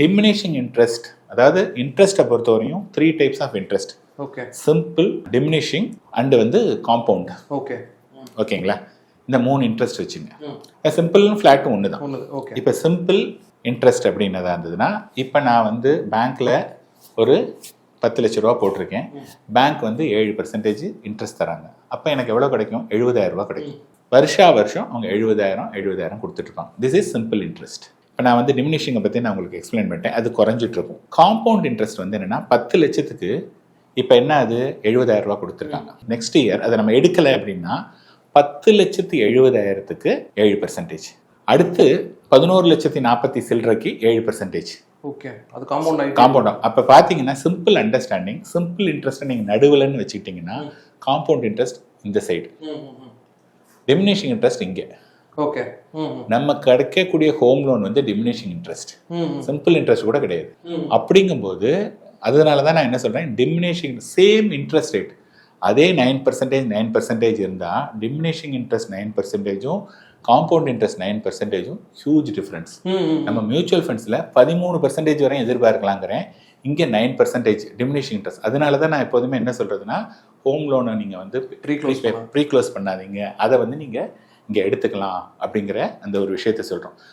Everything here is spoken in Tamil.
டிமினிஷிங் இன்ட்ரெஸ்ட், அதாவது இன்ட்ரெஸ்ட்டை பொறுத்தவரையும் 3 types of interest. Okay. Simple, diminishing and வந்து காம்பவுண்ட். ஓகே. ஓகேங்களா? இந்த 3 இன்ட்ரெஸ்ட் வச்சுங்க. சிம்பிளும் ஃப்ளாட்டும் ஒன்று தான். ஓகே. இப்போ சிம்பிள் இன்ட்ரெஸ்ட் அப்படின்னதா இருந்ததுன்னா, இப்போ நான் வந்து பேங்க்கில் ஒரு 10 லட்ச ரூபா போட்டிருக்கேன். பேங்க் வந்து 7% இன்ட்ரெஸ்ட் தராங்க. அப்போ எனக்கு எவ்வளோ கிடைக்கும்? 70,000 ரூபா கிடைக்கும். வருஷம் அவங்க 70,000 கொடுத்துட்ருப்பாங்க. This is simple interest. இப்போ நான் வந்து டிமினிஷிங்கை பற்றி நான் உங்களுக்கு எக்ஸ்பிளைன் பண்ணிட்டேன். அது குறைஞ்சிட்ருக்கும். காம்பவுண்ட் இன்ட்ரெஸ்ட் வந்து என்னென்னா 10 லட்சத்துக்கு இப்போ என்ன அது 70,000 ரூபா கொடுத்துருக்காங்க. நெக்ஸ்ட் இயர் அதை நம்ம எடுக்கலை அப்படின்னா 10,70,000க்கு 7%. அடுத்து 11,40,000 சில்லறைக்கு 7%. ஓகே. அது காம்பவுண்ட். காம்பவுண்ட். அப்போ பார்த்தீங்கன்னா சிம்பிள் அண்டர்ஸ்டாண்டிங், சிம்பிள் இன்ட்ரெஸ்ட்டை நீங்கள் நடுவில்னு வச்சுக்கிட்டிங்கன்னா காம்பவுண்ட் இன்ட்ரெஸ்ட் இந்த சைடு, டிமினிஷிங் இன்ட்ரெஸ்ட் இங்கே. ஓகே. நம்ம கிடைக்கக்கூடிய ஹோம் லோன் வந்து டிமினிஷிங் இன்ட்ரெஸ்ட், சிம்பிள் இன்ட்ரெஸ்ட் கூட கிடையாது. அப்படிங்கும்போது அதனால தான் நான் என்ன சொல்கிறேன், டிமினிஷிங் சேம் இன்ட்ரெஸ்ட் ரேட் அதே 9% இருந்தால் diminishing interest 9%, compound interest 9% huge difference. நம்ம மியூச்சுவல் ஃபண்ட்ஸில் 13% வரையும் எதிர்பார்க்கலாங்கிறேன், இங்கே 9% டிமினிஷிங் இன்ட்ரெஸ்ட். அதனால தான் நான் எப்போதுமே என்ன சொல்கிறதுனா, ஹோம் லோனை நீங்கள் வந்து ப்ரீ க்ளோஸ் பண்ணாதீங்க, அதை வந்து நீங்கள் இங்கே எடுத்துக்கலாம் அப்படிங்கிற அந்த ஒரு விஷயத்தை சொல்கிறோம்.